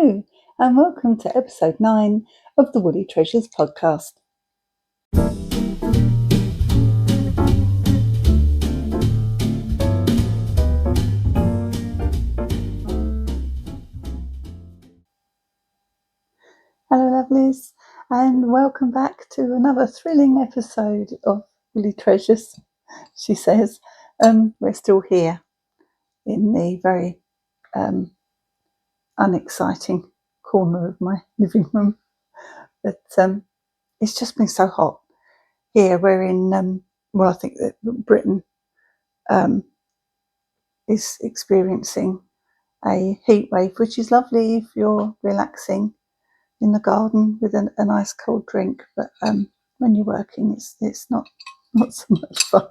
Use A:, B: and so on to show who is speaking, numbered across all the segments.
A: Hello, and welcome to episode 9 of the Woolley Treasures podcast. Hello, lovelies, and welcome back to another thrilling episode of Woolley Treasures. She says, we're still here in the very unexciting corner of my living room, but it's just been so hot here. We're in I think that Britain is experiencing a heat wave, which is lovely if you're relaxing in the garden with a nice cold drink, but when you're working it's not so much fun.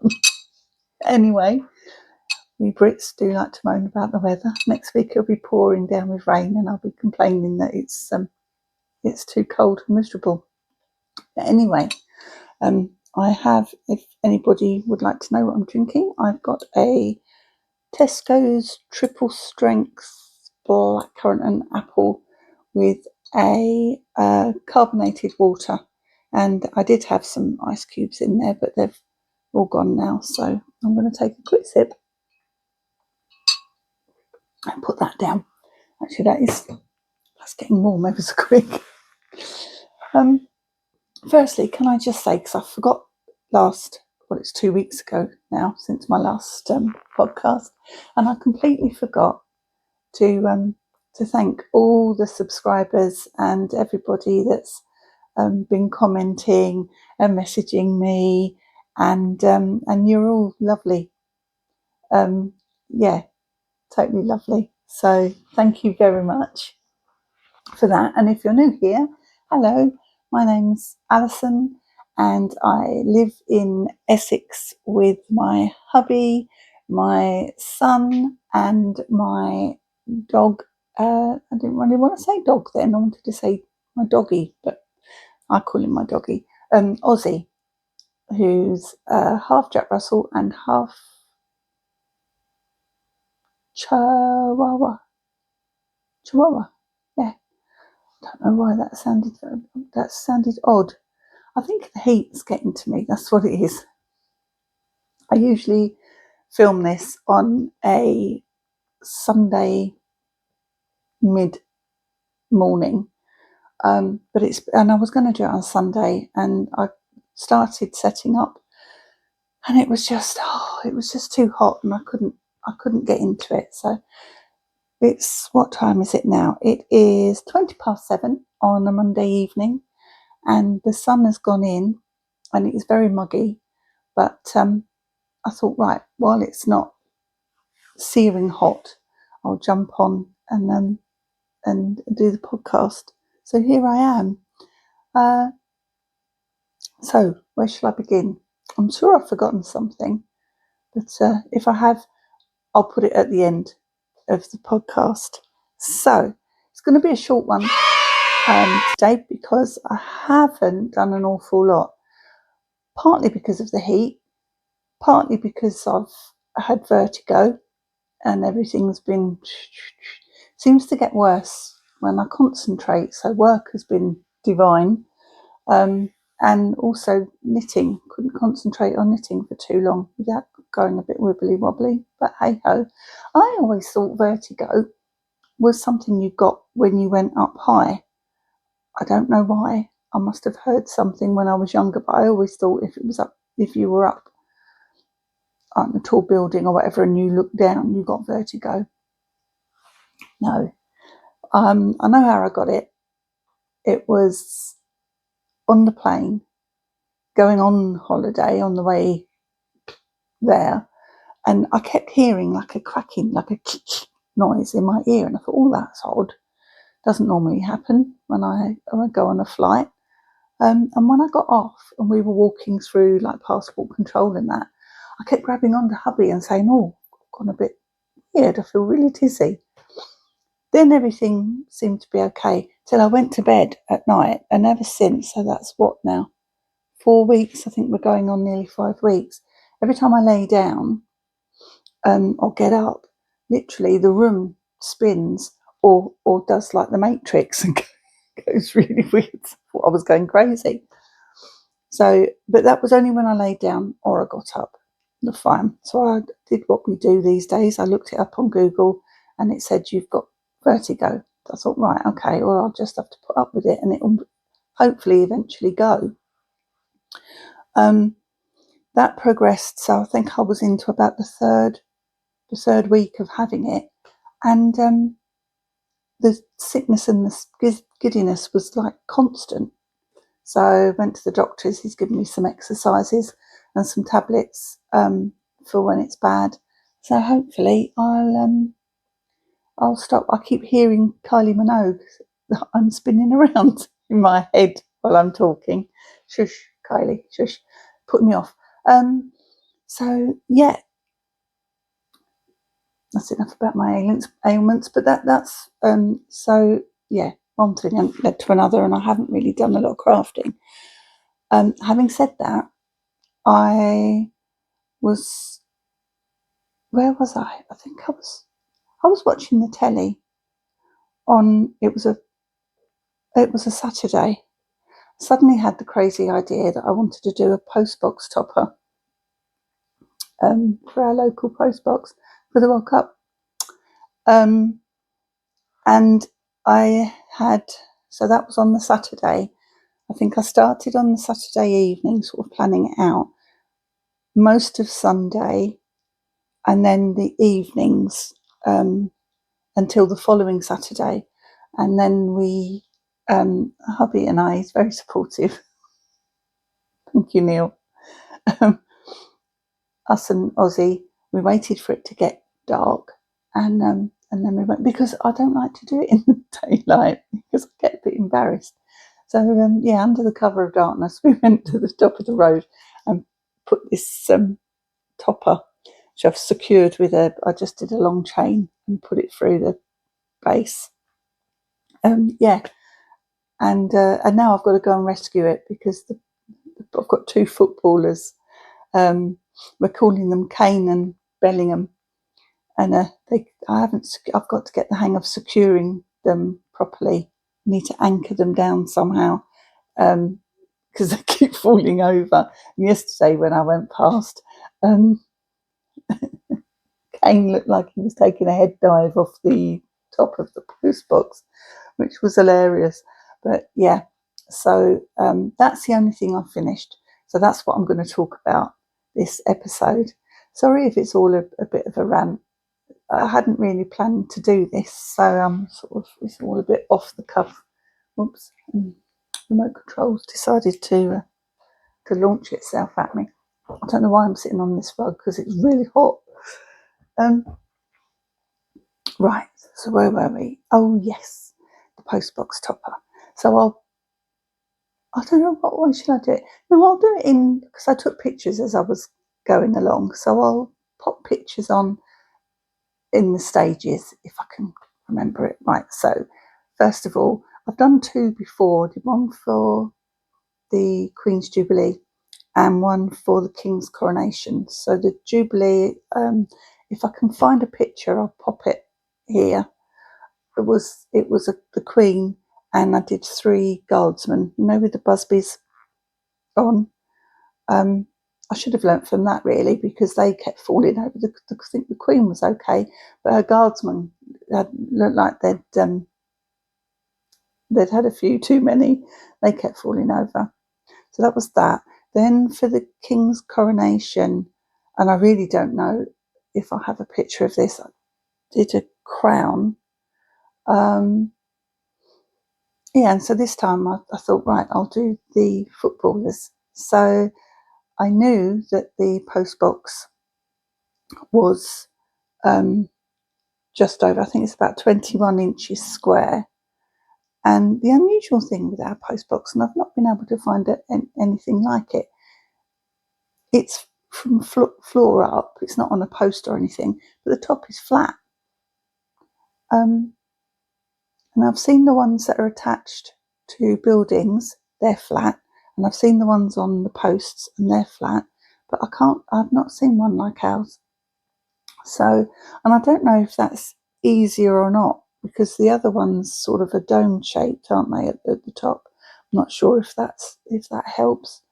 A: Anyway, we Brits do like to moan about the weather. Next week it'll be pouring down with rain and I'll be complaining that it's too cold and miserable. But anyway, I have, if anybody would like to know what I'm drinking, I've got a Tesco's triple strength blackcurrant and apple with a carbonated water, and I did have some ice cubes in there, but they've all gone now, so I'm going to take a quick sip and put that down. Actually, that's getting warm ever so quick. Firstly, can I just say, because I forgot it's 2 weeks ago now since my last podcast, and I completely forgot to thank all the subscribers and everybody that's been commenting and messaging me, and you're all lovely. Yeah, totally lovely. So thank you very much for that. And if you're new here, hello, my name's Alison and I live in Essex with my hubby, my son and my dog. I didn't really want to say dog then, I wanted to say my doggy, but I call him my doggy, Ozzy, who's half Jack Russell and half Chihuahua. Yeah, don't know why that sounded odd. I think the heat's getting to me. That's what it is. I usually film this on a Sunday mid-morning, but I was going to do it on Sunday, and I started setting up, and it was just too hot, and I couldn't get into it. So what time is it now? It is 7:20 on a Monday evening, and the sun has gone in, and it is very muggy. But I thought, right, while it's not searing hot, I'll jump on and do the podcast. So here I am. So where shall I begin? I'm sure I've forgotten something, but if I have, I'll put it at the end of the podcast. So it's going to be a short one today because I haven't done an awful lot, partly because of the heat, partly because I've had vertigo and everything's seems to get worse when I concentrate. So work has been divine, and also knitting. Couldn't concentrate on knitting for too long without going a bit wibbly wobbly, but hey ho. I always thought vertigo was something you got when you went up high. I don't know why. I must have heard something when I was younger, but I always thought if you were up on a tall building or whatever and you looked down, you got vertigo. No. I know how I got it. It was on the plane, going on holiday on the way there, and I kept hearing like a cracking, like a noise in my ear, and I thought, oh, that's odd. Doesn't normally happen when I go on a flight. And when I got off and we were walking through like passport control and that, I kept grabbing onto hubby and saying, oh, I've gone a bit weird, I feel really dizzy. Then everything seemed to be okay till I went to bed at night, and ever since, so that's what now, 4 weeks, I think we're going on nearly 5 weeks. Every time I lay down or get up, literally the room spins or does like the Matrix and goes really weird. I thought I was going crazy. So, but that was only when I laid down or I got up. The fine. So I did what we do these days. I looked it up on Google and it said you've got vertigo. I thought, right, okay, well, I'll just have to put up with it and it will hopefully eventually go. That progressed. So I think I was into about the third week of having it. And the sickness and the giddiness was like constant. So I went to the doctor's. He's given me some exercises and some tablets for when it's bad. So hopefully I'll stop. I keep hearing Kylie Minogue that I'm spinning around in my head while I'm talking. Shush, Kylie, shush, put me off. So yeah, that's enough about my ailments. But that's so yeah, one thing led to another, and I haven't really done a lot of crafting. Having said that, I was, where was I? I think I was watching the telly on, it was a Saturday. Suddenly had the crazy idea that I wanted to do a postbox topper for our local postbox for the World Cup. And I had, so that was on the Saturday. I think I started on the Saturday evening, sort of planning it out, most of Sunday, and then the evenings until the following Saturday. And then we, hubby and I, he's very supportive. Thank you, Neil. Us and Ozzy, we waited for it to get dark, and then we went, because I don't like to do it in the daylight because I get a bit embarrassed. So under the cover of darkness, we went to the top of the road and put this topper, which I've secured with I just did a long chain and put it through the base. And now I've got to go and rescue it because I've got two footballers. We're calling them Kane and Bellingham, and I've got to get the hang of securing them properly. I need to anchor them down somehow because they keep falling over. And yesterday when I went past, Kane looked like he was taking a head dive off the top of the post box, which was hilarious. But yeah, so that's the only thing I've finished. So that's what I'm going to talk about this episode. Sorry if it's all a bit of a rant. I hadn't really planned to do this, so it's all a bit off the cuff. Oops, remote controls decided to launch itself at me. I don't know why I'm sitting on this rug because it's really hot. Right, so where were we? Oh yes, the postbox topper. So I don't know, what way should I do it? No, I'll do it because I took pictures as I was going along. So I'll pop pictures on in the stages if I can remember it right. So first of all, I've done two before. I did one for the Queen's Jubilee and one for the King's coronation. So the Jubilee, if I can find a picture, I'll pop it here. It was the Queen, and I did 3 guardsmen, with the busbies on. I should have learnt from that really, because they kept falling over. I think the Queen was okay, but her guardsmen looked like they'd had a few too many. They kept falling over. So that was that. Then for the King's coronation, and I really don't know if I have a picture of this, I did a crown. And so this time I thought, right, I'll do the footballers. So I knew that the postbox was just over, I think it's about 21 inches square. And the unusual thing with our postbox, and I've not been able to find anything like it, it's from floor up. It's not on a post or anything, but the top is flat. And I've seen the ones that are attached to buildings, they're flat, and I've seen the ones on the posts and they're flat, but I've not seen one like ours. So, and I don't know if that's easier or not because the other one's sort of a dome shaped, aren't they, at the top. I'm not sure if that helps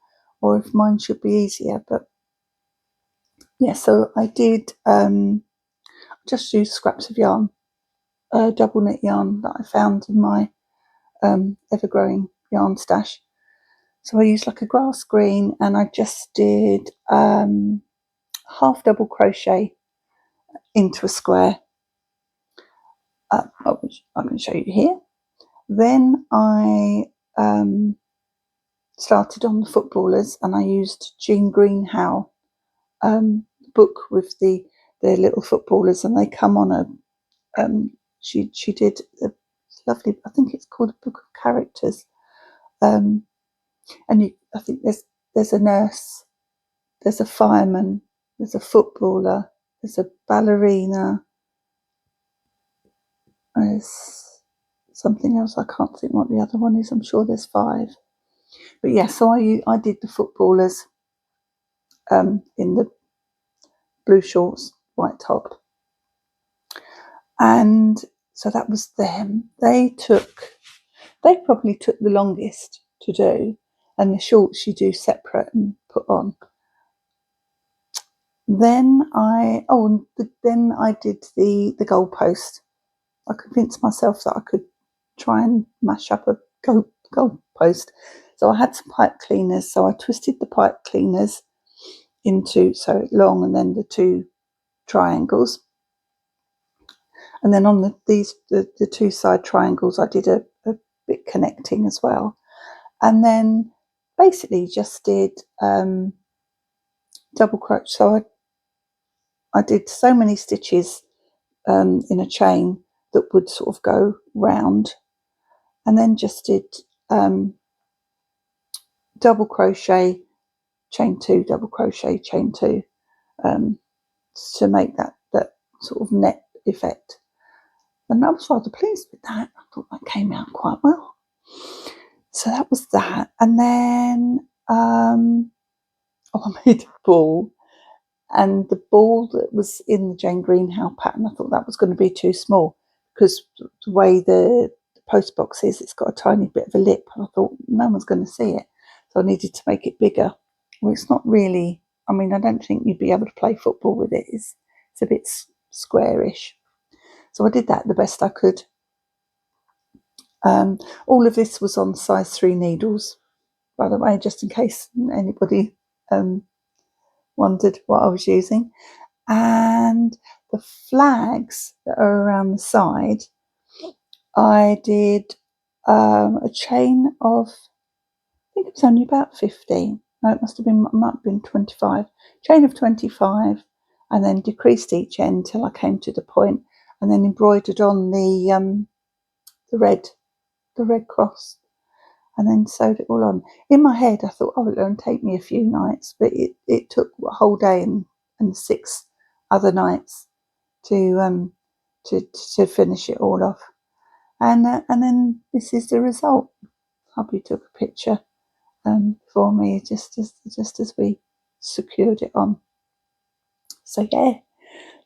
A: or if mine should be easier, but yeah, so I did just use scraps of yarn, double knit yarn that I found in my ever-growing yarn stash. So I used like a grass green, and I just did half double crochet into a square. I'm going to show you here. Then I started on the footballers, and I used Jean Greenhow book with the little footballers, and they come on a she did a lovely, I think it's called a book of characters, and I think there's a nurse, there's a fireman, there's a footballer, there's a ballerina, there's something else, I can't think what the other one is. I'm sure there's 5, but yeah, so I did the footballers in the blue shorts, white top, and so that was them. They probably took the longest to do, and the shorts you do separate and put on. Then I did the goalpost. I convinced myself that I could try and mash up a goalpost. So I had some pipe cleaners. So I twisted the pipe cleaners into so long, and then the 2 triangles. And then on the 2 side triangles, I did a bit connecting as well. And then basically just did double crochet. So I did so many stitches in a chain that would sort of go round, and then just did double crochet, chain 2, double crochet, chain 2 to make that sort of net effect. And I was rather pleased with that. I thought that came out quite well. So that was that. And then I made a ball, and the ball that was in the Jane Greenhow pattern, I thought that was going to be too small, because the way the post box is, it's got a tiny bit of a lip, and I thought no one's going to see it, so I needed to make it bigger. Well, it's not really, I mean, I don't think you'd be able to play football with it. It's a bit squarish. So I did that the best I could. All of this was on size 3 needles, by the way, just in case anybody wondered what I was using. And the flags that are around the side, I did a chain of, I think it was only about 15. No, it might have been 25. Chain of 25, and then decreased each end till I came to the point, and then embroidered on the red cross, and then sewed it all on. In my head, I thought, oh, it'll only take me a few nights, but it took a whole day and 6 other nights to finish it all off. And then this is the result. Hubby took a picture for me just as we secured it on. So yeah,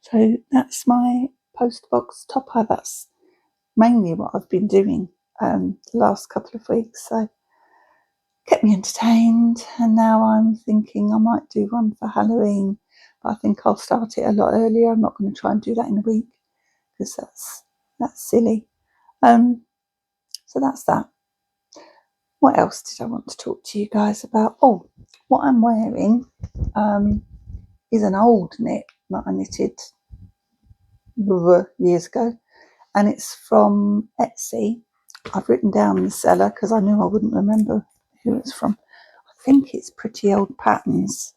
A: so that's my post box topper. That's mainly what I've been doing the last couple of weeks. So kept me entertained, and now I'm thinking I might do one for Halloween, but I think I'll start it a lot earlier. I'm not going to try and do that in a week, because that's silly. So that's that. What else did I want to talk to you guys about? Oh, what I'm wearing is an old knit that I knitted years ago, and it's from Etsy. I've written down the seller because I knew I wouldn't remember who it's from. I think it's Pretty Old Patterns.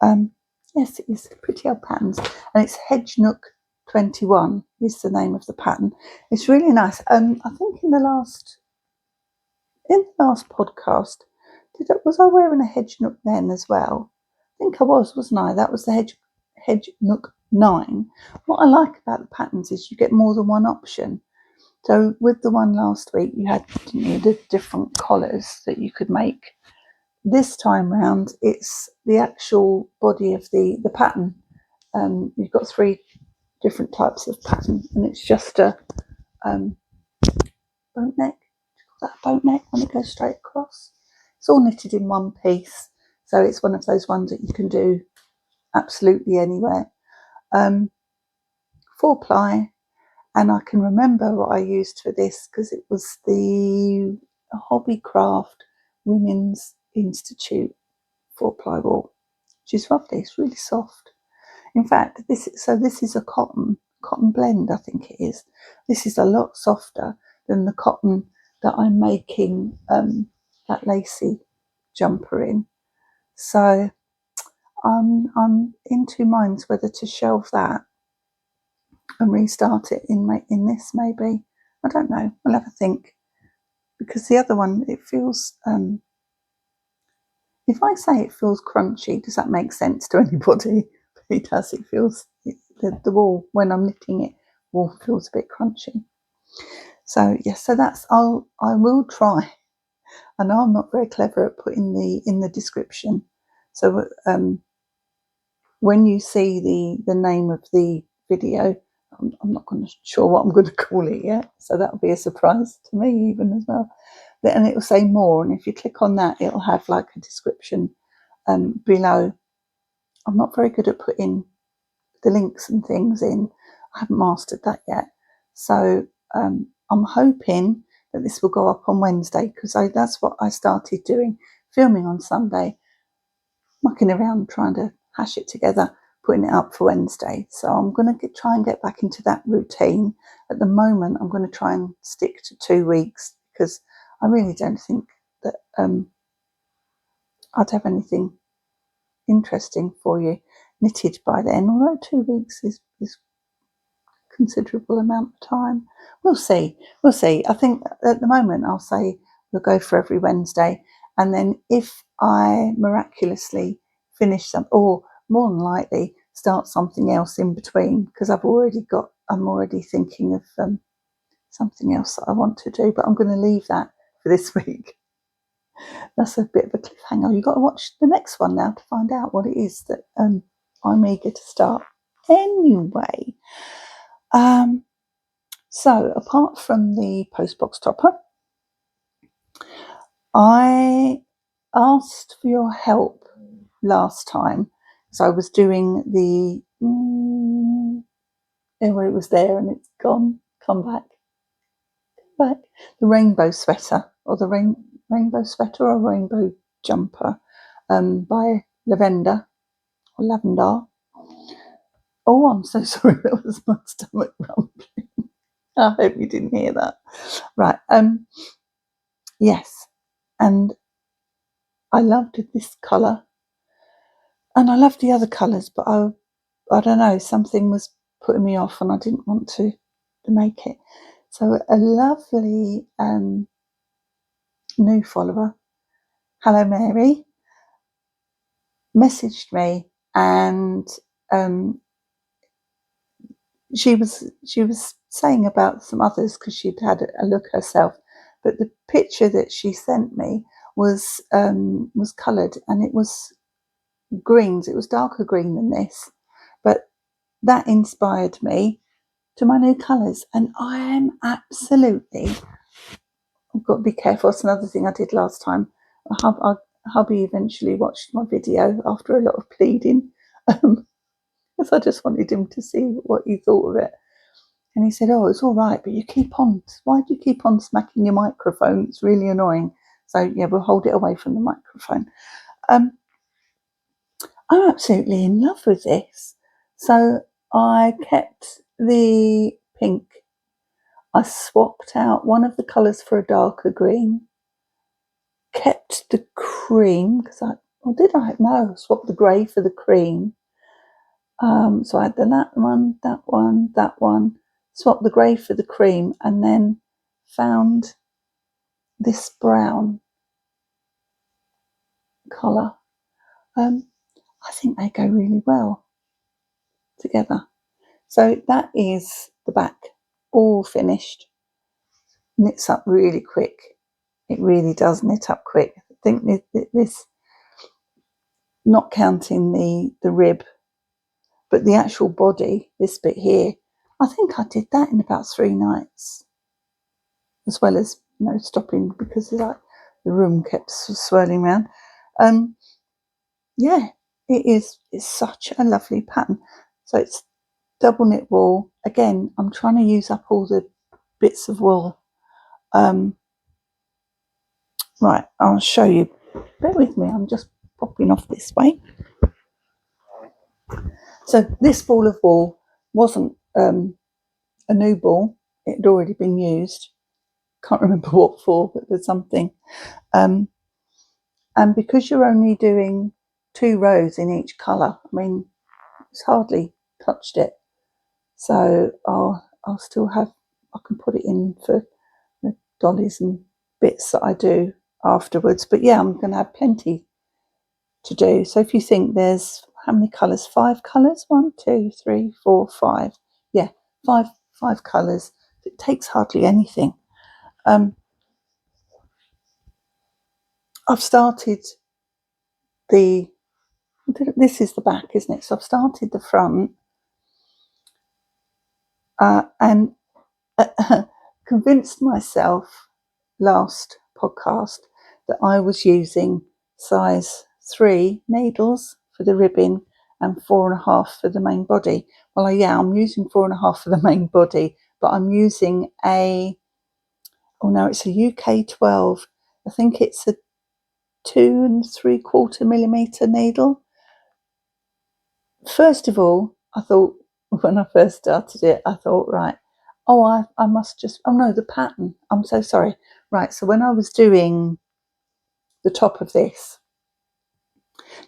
A: Yes, it is Pretty Old Patterns, and it's Hedge Nook 21 is the name of the pattern. It's really nice. I think in the last podcast, was I wearing a Hedge Nook then as well? I think I was, wasn't I? That was the Hedge Nook 9. What I like about the patterns is you get more than one option. So with the one last week, you had the different collars that you could make. This time round, it's the actual body of the pattern. You've got 3 different types of pattern, and it's just a boat neck. That boat neck when it goes straight across. It's all knitted in one piece, so it's one of those ones that you can do absolutely anywhere. 4-ply, and I can remember what I used for this because it was the Hobbycraft Women's Institute 4-ply wool, which is lovely. It's really soft. In fact, this is a cotton blend, I think it is. This is a lot softer than the cotton that I'm making that lacy jumper in. So I'm in two minds whether to shelve that and restart it in this maybe. I don't know. I'll have a think, because the other one, it feels if I say it feels crunchy, does that make sense to anybody? It does. It feels the wool when I'm knitting it, wool feels a bit crunchy. So yes, so that's I will try. I know I'm not very clever at putting in the description. So when you see the name of the video, I'm not sure what I'm going to call it yet. So that'll be a surprise to me even as well. And it will say more, and if you click on that, it'll have like a description below. I'm not very good at putting the links and things in. I haven't mastered that yet. So I'm hoping that this will go up on Wednesday, because that's what I started doing, filming on Sunday, mucking around trying to hash it together, putting it up for Wednesday. So I'm going to try and get back into that routine. At the moment, I'm going to try and stick to 2 weeks, because I really don't think that I'd have anything interesting for you knitted by then, although 2 weeks is considerable amount of time. We'll see. I think at the moment I'll say we'll go for every Wednesday, and then if I miraculously finish some, or more than likely start something else in between, because I'm already thinking of something else that I want to do, but I'm going to leave that for this week. That's a bit of a cliffhanger. You've got to watch the next one now to find out what it is that I'm eager to start. Anyway, so apart from the postbox topper, I asked for your help last time. So I was doing the anyway, it was there and it's gone. Come back. The rainbow sweater, or the rainbow sweater or rainbow jumper, by Lavender. Oh, I'm so sorry. That was my stomach rumbling. I hope you didn't hear that. Right. Yes, and I loved this colour, and I loved the other colours, but I don't know, something was putting me off, and I didn't want to make it. So a lovely new follower, Hello Mary, messaged me, and she was saying about some others because she'd had a look herself, but the picture that she sent me was coloured, and it was greens. It was darker green than this, but that inspired me to my new colours, and I am absolutely, I've got to be careful. It's another thing I did last time. Hubby eventually watched my video after a lot of pleading, because I just wanted him to see what he thought of it. And he said, "Oh, it's all right, but why do you keep on smacking your microphone? It's really annoying." So yeah, we'll hold it away from the microphone. I'm absolutely in love with this. So I kept the pink. I swapped out one of the colours for a darker green. Kept the cream, because I swapped the grey for the cream. So I had that one, swapped the grey for the cream, and then found this brown colour. I think they go really well together. So that is the back, all finished. Knits up really quick. It really does knit up quick. I think this, not counting the rib, but the actual body, this bit here, I think I did that in about 3 nights. as well as, you know, stopping because like the room kept swirling around. Yeah, it's such a lovely pattern. So it's double knit wool. Again, I'm trying to use up all the bits of wool. Right, I'll show you. Bear with me, I'm just popping off this way. So this ball of wool wasn't a new ball. It had already been used. Can't remember what for, but there's something. And because you're only doing 2 rows in each colour, I mean, it's hardly touched it. So I'll still have, I can put it in for the dollies and bits that I do afterwards. But yeah, I'm going to have plenty to do. So if you think there's how many colours? 5 colours? 1, 2, 3, 4, 5. Yeah, five colours. It takes hardly anything. I've started this is the back, isn't it? So I've started the front and convinced myself last podcast that I was using size 3 needles for the ribbing and 4.5 for the main body. Well, I'm using 4.5 for the main body, but I'm using it's a UK 12. I think it's a 2 3/4 millimeter needle. First of all, I thought when I first started it, I thought, right, I must just, no, the pattern. I'm so sorry. Right, so when I was doing the top of this,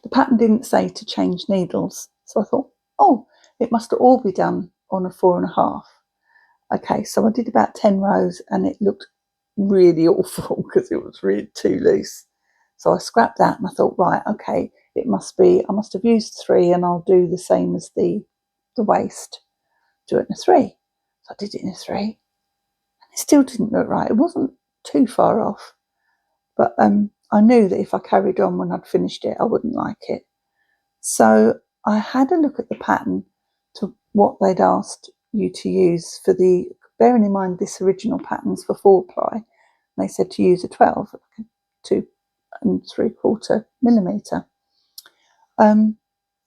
A: the pattern didn't say to change needles. So I thought, it must all be done on a 4.5. Okay, so I did about 10 rows and it looked really awful because it was really too loose. So I scrapped that and I thought, right, okay, I must have used 3 and I'll do the same as the waist. Do it in a 3. So I did it in a 3 and it still didn't look right. It wasn't too far off, but I knew that if I carried on when I'd finished it, I wouldn't like it. So I had a look at the pattern to what they'd asked you to use for bearing in mind this original pattern's for 4-ply. They said to use a 12, 2 3/4 millimeter.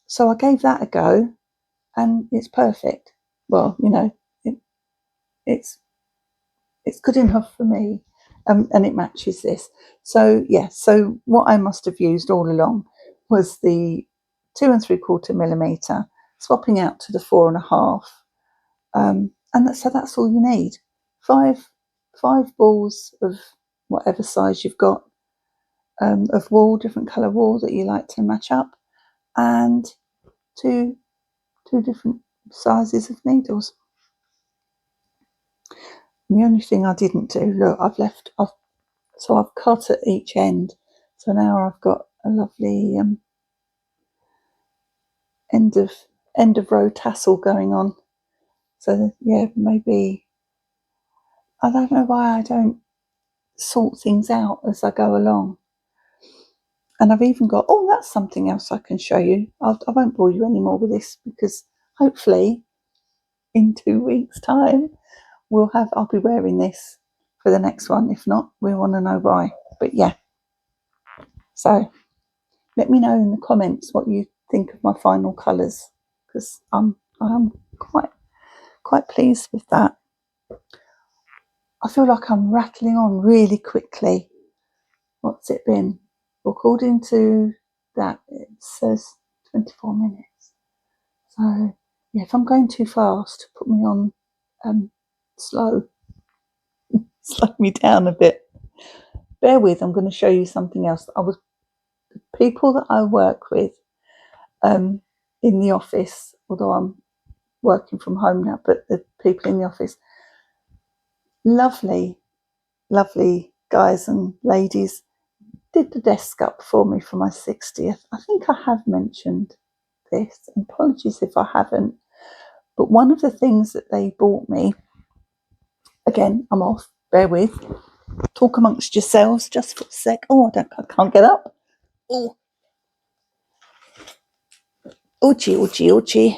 A: So I gave that a go and it's perfect. Well, it's good enough for me, and it matches this. So so what I must have used all along was the 2 3/4 millimeter, swapping out to the 4.5, and that's all you need. Five balls of whatever size you've got, of wool, different colour wool that you like to match up, and two different sizes of needles. The only thing I didn't do, look, I've cut at each end, so now I've got a lovely end of row tassel going on. So yeah, maybe I don't know why I don't sort things out as I go along. And I've even got that's something else I can show you. I won't bore you anymore with this because hopefully in 2 weeks' time I'll be wearing this for the next one. If not, we want to know why. But yeah, so let me know in the comments what you think of my final colours, because I'm quite pleased with that. I feel like I'm rattling on really quickly. What's it been? According to that, it says 24 minutes. So yeah, if I'm going too fast, put me on slow. Slow me down a bit. Bear with, I'm going to show you something else. People that I work with in the office, although I'm working from home now, but the people in the office, lovely guys and ladies, did the desk up for me for my 60th. I think I have mentioned this. Apologies if I haven't. But one of the things that they bought me, again, I'm off, bear with, talk amongst yourselves just for a sec. I can't get up. Ouchie.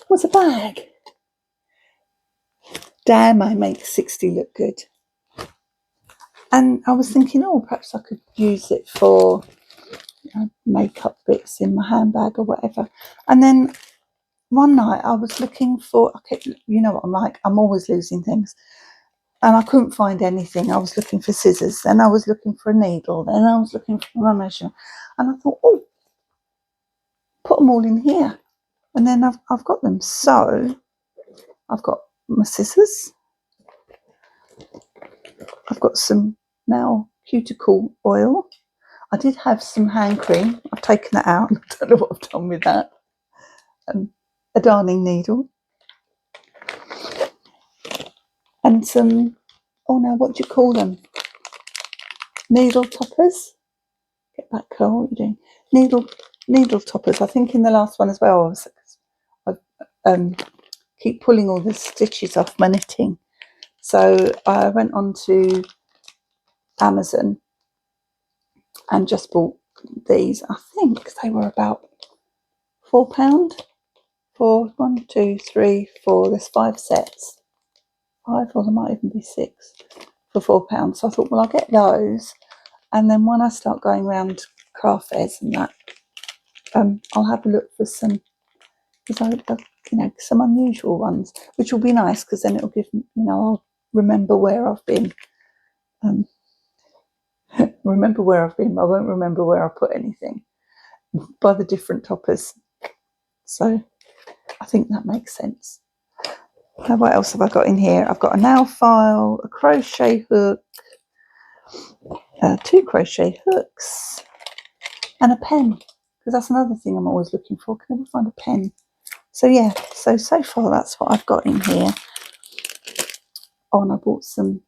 A: What's a bag? Damn, I make 60 look good. And I was thinking, oh, perhaps I could use it for makeup bits in my handbag or whatever. And then one night I was looking for, you know what I'm like, I'm always losing things. And I couldn't find anything. I was looking for scissors, then I was looking for a needle, then I was looking for my measure. And I thought, oh, put them all in here. And then I've got them. So I've got my scissors. I've got some now cuticle oil. I did have some hand cream. I've taken that out. I don't know what I've done with that. A darning needle. And some, oh no, what do you call them? Needle toppers. Get back, Carl, what are you doing? Needle toppers. I think in the last one as well, I keep pulling all the stitches off my knitting. So I went on to Amazon and just bought these. I think they were about £4 for 1, 2, 3, 4. There's 5 sets. 5, or there might even be 6 for £4. So I thought, well, I'll get those. And then when I start going around craft fairs and that, I'll have a look for some, some unusual ones, which will be nice because then it'll give me, I'll remember where I've been. Remember where I've been. I won't remember where I put anything by the different toppers. So I think that makes sense. Now, what else have I got in here? I've got a nail file, a crochet hook, 2 crochet hooks, and a pen, because that's another thing I'm always looking for. Can never find a pen. So yeah, so far that's what I've got in here. Oh, and I bought some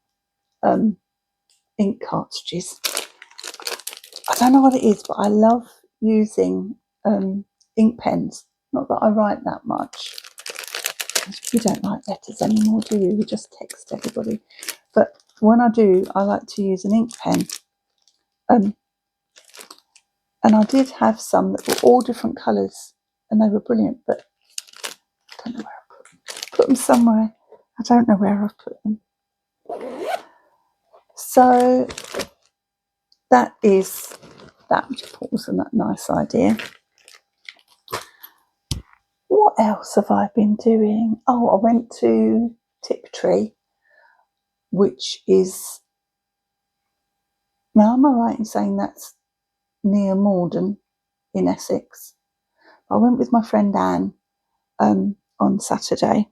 A: ink cartridges. I don't know what it is, but I love using ink pens. Not that I write that much. We don't write letters anymore, do you? We just text everybody. But when I do, I like to use an ink pen. And I did have some that were all different colours, and they were brilliant, but I don't know where I put them. Put them somewhere. I don't know where I've put them. So that is that, which I thought was a nice idea. What else have I been doing? Oh, I went to Tiptree, which is, now am I right in saying that's near Morden in Essex? I went with my friend Anne on Saturday,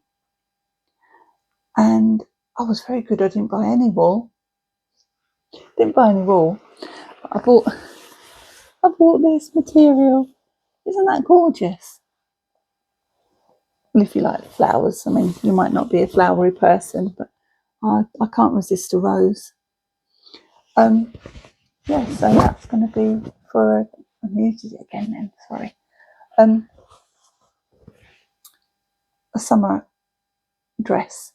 A: and I was very good. I didn't buy any wool. But I bought this material. Isn't that gorgeous? Well, if you like flowers, I mean, you might not be a flowery person, but I can't resist a rose. Yeah, so that's going to be for I muted it again then, sorry. A summer dress.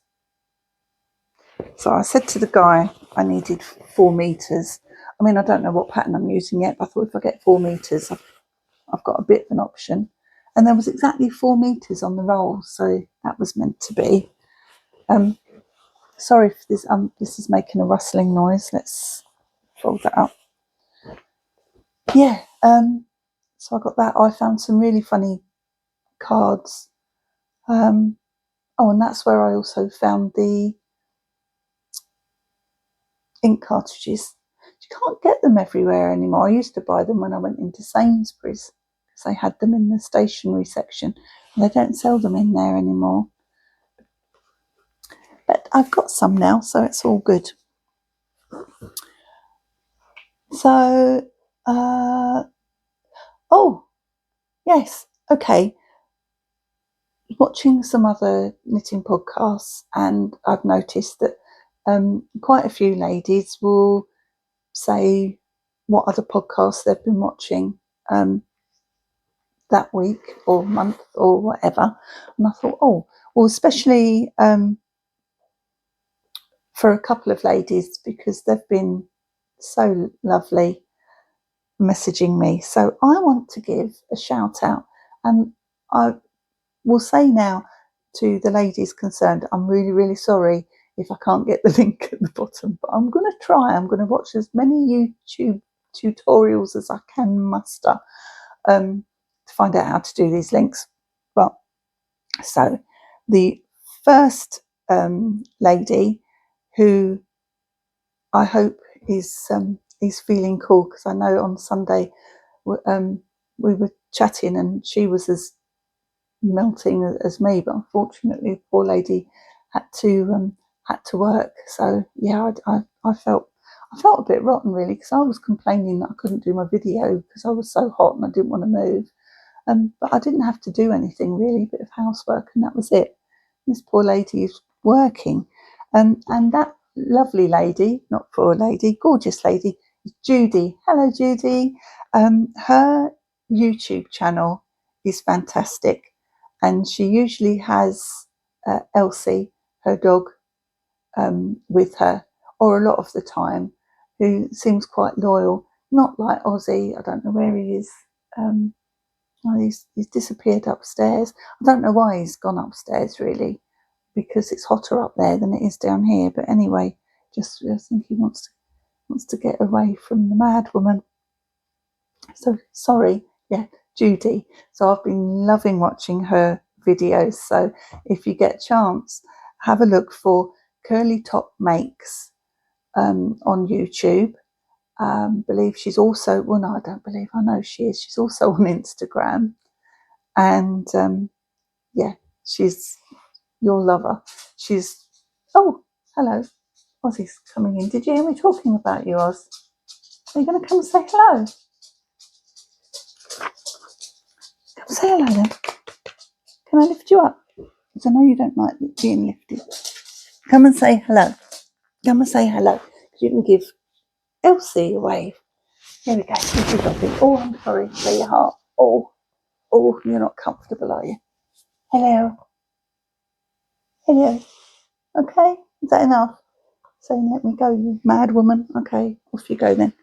A: So I said to the guy I needed 4 meters. I mean, I don't know what pattern I'm using yet, but I thought if I get 4 meters, I've got a bit of an option. And there was exactly 4 meters on the roll, so that was meant to be. Sorry if this is making a rustling noise. Let's fold that up. Yeah, so I got that. I found some really funny cards. Oh, and that's where I also found the ink cartridges. You can't get them everywhere anymore. I used to buy them when I went into Sainsbury's because they had them in the stationery section. They don't sell them in there anymore. But I've got some now, so it's all good. So, oh, yes, okay. Watching some other knitting podcasts, and I've noticed that quite a few ladies will say what other podcasts they've been watching that week or month or whatever. And I thought, oh, well, especially for a couple of ladies, because they've been so lovely messaging me. So I want to give a shout out, and I will say now, to the ladies concerned, I'm really, really sorry if I can't get the link at the bottom, but I'm going to try. I'm going to watch as many YouTube tutorials as I can muster to find out how to do these links. But so the first lady, who I hope is feeling cool, because I know on Sunday we were chatting and she was as melting as me, but unfortunately, the poor lady had to work. So yeah, I felt a bit rotten really, because I was complaining that I couldn't do my video because I was so hot and I didn't want to move. But I didn't have to do anything really, a bit of housework, and that was it. This poor lady is working, and that lovely lady, not poor lady, gorgeous lady, Judy. Hello, Judy. Her YouTube channel is fantastic, and she usually has Elsie, her dog, with her, or a lot of the time, who seems quite loyal. Not like Ozzy. I don't know where he is. Oh, he's disappeared upstairs. I don't know why he's gone upstairs really, because it's hotter up there than it is down here. But anyway, I think he wants to get away from the mad woman. So sorry, yeah, Judy. So I've been loving watching her videos. So if you get a chance, have a look for Curly Top Makes on YouTube. Believe she's also, well, no, I don't believe, I know she is. She's also on Instagram. And yeah, she's your lover. She's, oh, hello, Ozzy's coming in. Did you hear me talking about you, Oz? Are you going to come and say hello? Come say hello then. Can I lift you up? Because I know you don't like being lifted. Come and say hello. Come and say hello. You can give Elsie a wave. Here we go. Oh, I'm sorry. There your heart. Oh, you're not comfortable, are you? Hello. Hello. Okay, is that enough? Saying let me go, you mad woman. Okay, off you go then.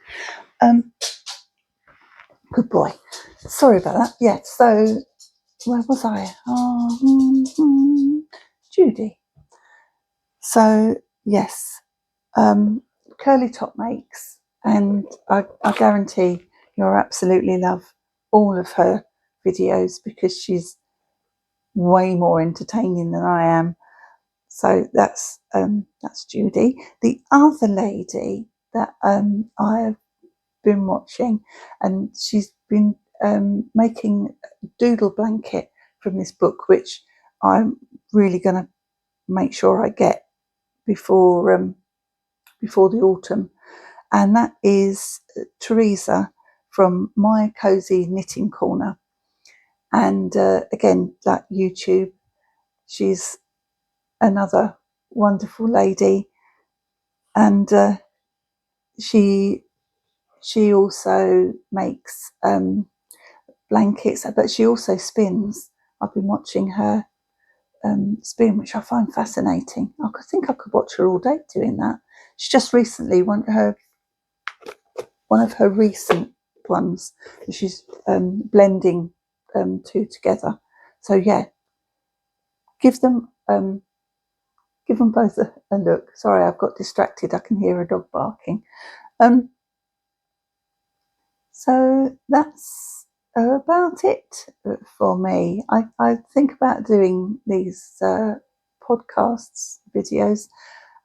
A: Good boy. Sorry about that. Yeah, so where was I? Judy. So yes, Curly Top Makes, and I guarantee you'll absolutely love all of her videos, because she's way more entertaining than I am. So that's Judy. The other lady that I've been watching, and she's been making a doodle blanket from this book, which I'm really going to make sure I get before the autumn, and that is Teresa from My Cozy Knitting Corner. And again, that YouTube, she's another wonderful lady, and she also makes blankets, but she also spins. I've been watching her spin, which I find fascinating. I think I could watch her all day doing that. She just recently, one of her recent ones, she's blending two together. So yeah, give them both a look. Sorry, I've got distracted. I can hear a dog barking. So that's about it for me. I think about doing these podcasts, videos,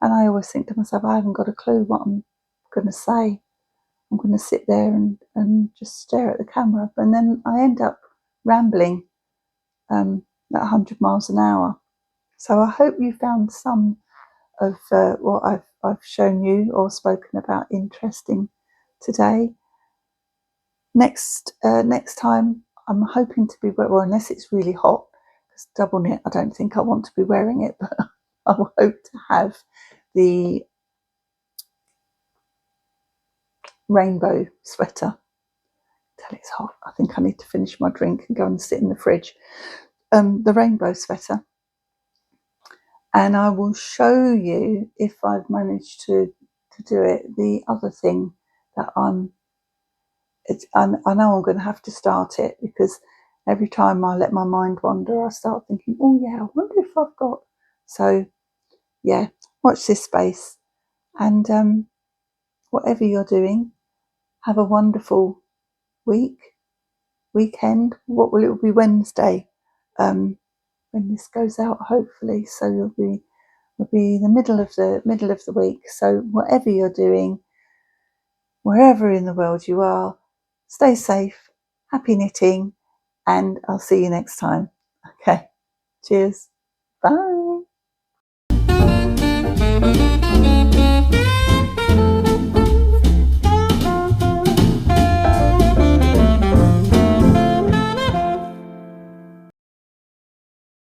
A: and I always think to myself, I haven't got a clue what I'm going to say. I'm going to sit there and just stare at the camera, and then I end up rambling at 100 miles an hour. So I hope you found some of what I've shown you or spoken about interesting today. Next time, I'm hoping to be, well, unless it's really hot, because double knit, I don't think I want to be wearing it, but I will hope to have the rainbow sweater. Tell it's hot. I think I need to finish my drink and go and sit in the fridge. The rainbow sweater, and I will show you, if I've managed to do it, the other thing that I know I'm going to have to start it, because every time I let my mind wander, I start thinking, oh yeah, I wonder if I've got. So yeah, watch this space, and whatever you're doing, have a wonderful weekend. What will it be? Wednesday, when this goes out, hopefully. So we'll be in the middle of the week. So whatever you're doing, wherever in the world you are, stay safe, happy knitting, and I'll see you next time. Okay, cheers, bye.